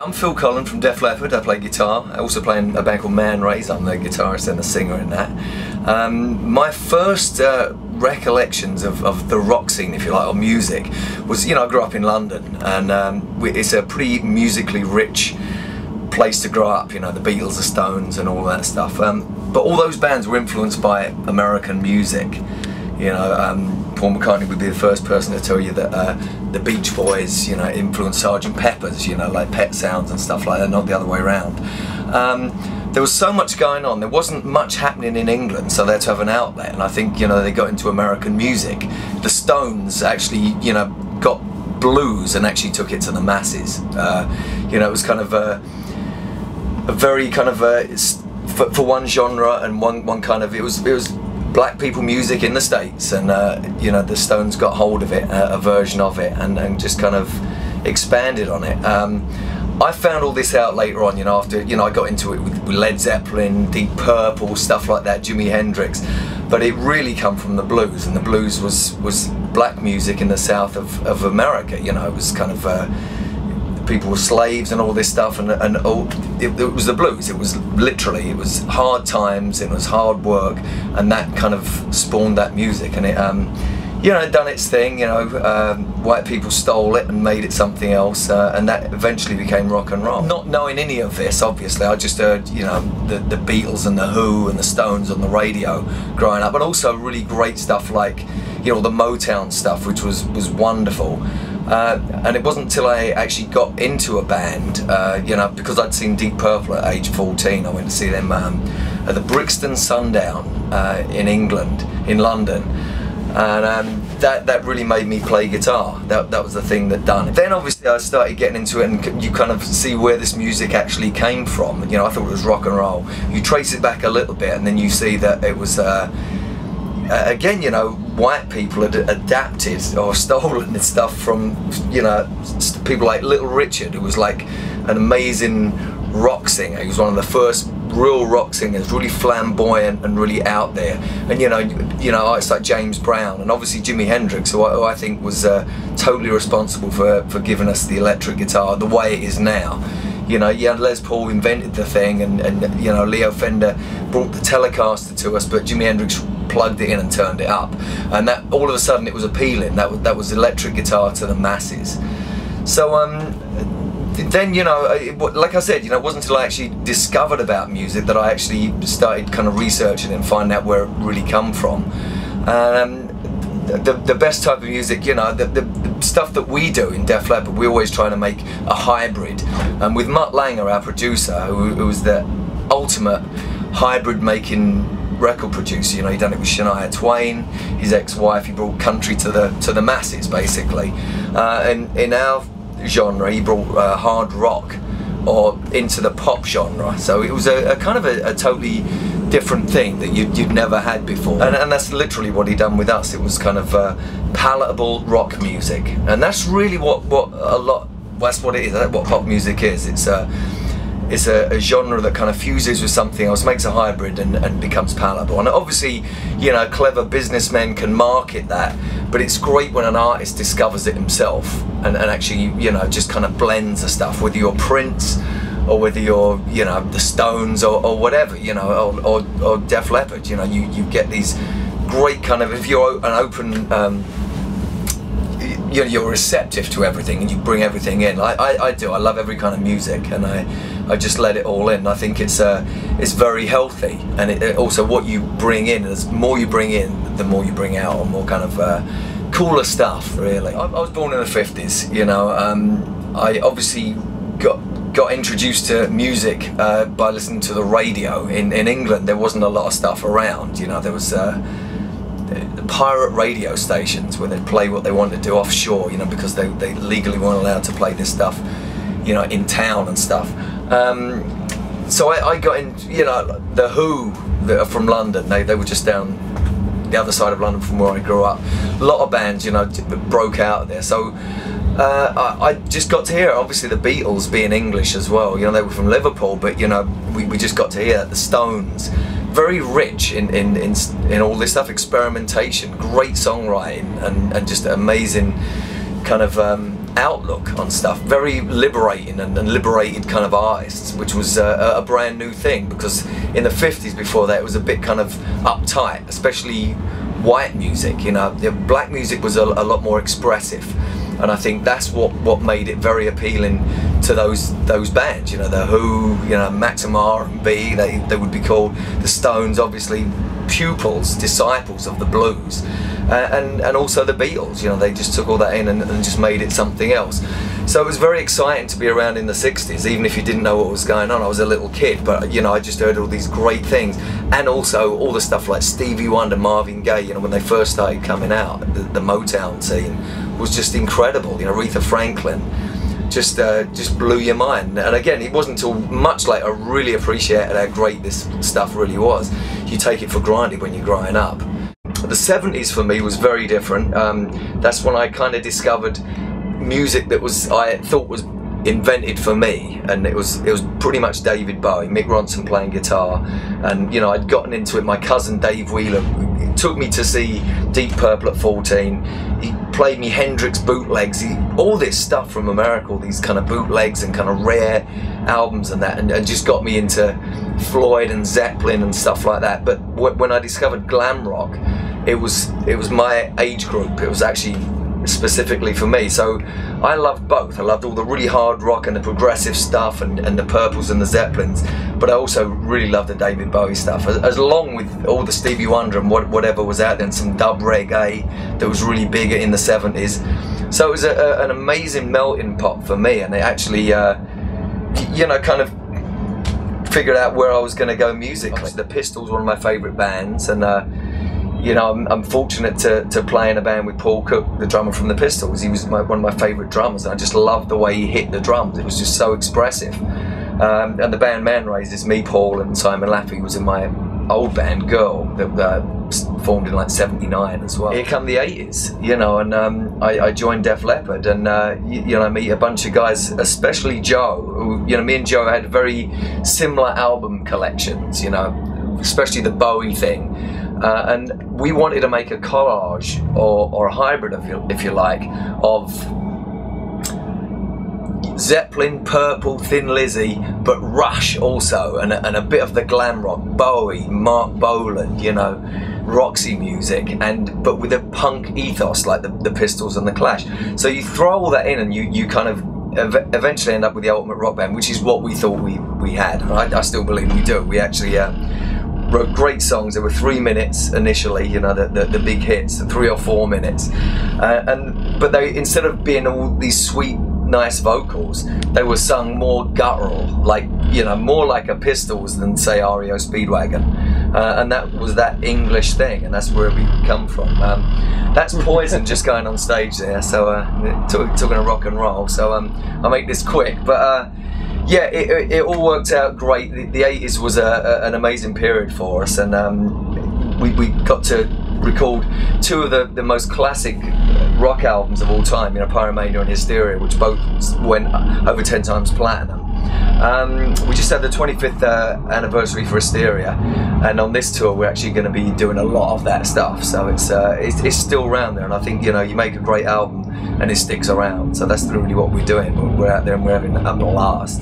I'm Phil Collen from Def Leppard. I play guitar. I also play in a band called Man Rays. I'm the guitarist and the singer in that. My first recollections of the rock scene, if you like, or music, was, I grew up in London, and it's a pretty musically rich place to grow up, the Beatles, the Stones and all that stuff. But all those bands were influenced by American music. Paul McCartney would be the first person to tell you that the Beach Boys, influenced Sgt. Pepper's, like Pet Sounds and stuff like that, not the other way around. There was so much going on. There wasn't much happening in England, so they had to have an outlet. And I think, they got into American music. The Stones actually, got blues and actually took it to the masses. It was kind of a very kind of for one genre and one kind of, it was black people music in the States, and the Stones got hold of it, a version of it, and just kind of expanded on it. I found all this out later on, after I got into it with Led Zeppelin, Deep Purple, stuff like that, Jimi Hendrix, but it really come from the blues, and the blues was black music in the south of America. It was kind of people were slaves and all this stuff, and it was the blues. It was literally, it was hard times, it was hard work, and that kind of spawned that music, and it it done its thing. White people stole it and made it something else, and that eventually became rock and roll. Not knowing any of this, obviously, I just heard the Beatles and the Who and the Stones on the radio growing up, but also really great stuff like the Motown stuff, which was wonderful. And it wasn't until I actually got into a band, because I'd seen Deep Purple at age 14. I went to see them at the Brixton Sundown in England, in London, and that really made me play guitar. That was the thing that done it. Then obviously I started getting into it, and you kind of see where this music actually came from. I thought it was rock and roll. You trace it back a little bit, and then you see that it was again, white people had adapted or stolen this stuff from, people like Little Richard, who was like an amazing rock singer. He was one of the first real rock singers, really flamboyant and really out there. And it's like James Brown, and obviously Jimi Hendrix, who I think was totally responsible for giving us the electric guitar the way it is now. Les Paul invented the thing, and Leo Fender brought the Telecaster to us, but Jimi Hendrix plugged it in and turned it up, and that all of a sudden it was appealing. That was electric guitar to the masses. So then like I said, it wasn't until I actually discovered about music that I actually started kind of researching and finding out where it really come from. The best type of music, the stuff that we do in Def Leppard, we're always trying to make a hybrid. And with Mutt Langer, our producer, who was the ultimate hybrid making record producer, he done it with Shania Twain, his ex-wife. He brought country to the masses, basically. And in our genre, he brought hard rock or into the pop genre. So it was a kind of a totally different thing that you'd never had before, and that's literally what he done with us. It was kind of palatable rock music, and that's really that's what it is. That's what pop music is. It's a genre that kind of fuses with something else, makes a hybrid, and becomes palatable. And obviously, clever businessmen can market that, but it's great when an artist discovers it himself and actually, just kind of blends the stuff, whether you're Prince or whether you're, the Stones or whatever, or Def Leppard. You get these great kind of, if you're an open, you're receptive to everything and you bring everything in. I do. I love every kind of music, and I just let it all in. I think it's very healthy, and it also what you bring in, the more you bring in, the more you bring out, or more kind of cooler stuff, really. I was born in the 50s, I obviously got introduced to music by listening to the radio. In England, there wasn't a lot of stuff around. There was the pirate radio stations where they'd play what they wanted to do offshore, because they legally weren't allowed to play this stuff, in town and stuff. So I got in, the Who that are from London. They were just down the other side of London from where I grew up. A lot of bands, broke out of there. So I just got to hear, obviously, the Beatles being English as well. They were from Liverpool, but we just got to hear the Stones. Very rich in all this stuff, experimentation, great songwriting, and just amazing kind of outlook on stuff, very liberating and liberated kind of artists, which was a brand new thing, because in the 50s before that it was a bit kind of uptight, especially white music. You know, black music was a lot more expressive, and I think that's what made it very appealing to those bands. You know, the Who, you know, Maximum R&B, they would be called, the Stones, obviously pupils, disciples of the blues, and also the Beatles. You know, they just took all that in and just made it something else. So it was very exciting to be around in the 60s, even if you didn't know what was going on. I was a little kid, but you know, I just heard all these great things, and also all the stuff like Stevie Wonder, Marvin Gaye. You know, when they first started coming out, the Motown scene was just incredible. You know, Aretha Franklin just blew your mind. And again, it wasn't until much later I really appreciated how great this stuff really was. You take it for granted when you're growing up. The 70s for me was very different. That's when I kind of discovered music that I thought was invented for me, and it was pretty much David Bowie, Mick Ronson playing guitar, and you know, I'd gotten into it. My cousin Dave Wheeler took me to see Deep Purple at 14. He played me Hendrix bootlegs, all this stuff from America, all these kind of bootlegs and kind of rare albums and that, and just got me into Floyd and Zeppelin and stuff like that. But when I discovered glam rock, it was my age group. It was actually specifically for me, so I loved both. I loved all the really hard rock and the progressive stuff and the Purples and the Zeppelins, but I also really loved the David Bowie stuff, as along with all the Stevie Wonder and whatever was out there, and some dub reggae that was really big in the 70s. So it was an amazing melting pot for me, and it actually you know, kind of figured out where I was going to go musically. The Pistols, one of my favourite bands, and you know, I'm fortunate to play in a band with Paul Cook, the drummer from the Pistols. He was one of my favourite drummers, and I just loved the way he hit the drums. It was just so expressive. And the band Man Raisers, me, Paul, and Simon Laffey was in my old band Girl that formed in like '79 as well. Here come the '80s, you know, and I joined Def Leppard, and you know, I meet a bunch of guys, especially Joe, who, you know, me and Joe had very similar album collections, you know, especially the Bowie thing. And we wanted to make a collage or a hybrid, if you like, of Zeppelin, Purple, Thin Lizzy, but Rush also, and a bit of the glam rock, Bowie, Mark Bolan, you know, Roxy music, but with a punk ethos like the Pistols and the Clash. So you throw all that in, and you kind of eventually end up with the ultimate rock band, which is what we thought we had. I still believe we do. We actually wrote great songs. There were 3 minutes initially, you know, the big hits, the 3 or 4 minutes, but they, instead of being all these sweet, nice vocals, they were sung more guttural, like, you know, more like a Pistols than say REO Speedwagon, and that was that English thing, and that's where we come from. That's Poison just going on stage there, so talking of rock and roll. So I'll make this quick, but yeah, it all worked out great. The 80s was an amazing period for us, and we got to record 2 of the most classic rock albums of all time, you know, Pyromania and Hysteria, which both went over 10 times platinum. We just had the 25th anniversary for Hysteria, and on this tour we're actually going to be doing a lot of that stuff, so it's still around there, and I think, you know, you make a great album and it sticks around, so that's really what we're doing. We're out there and we're having a blast.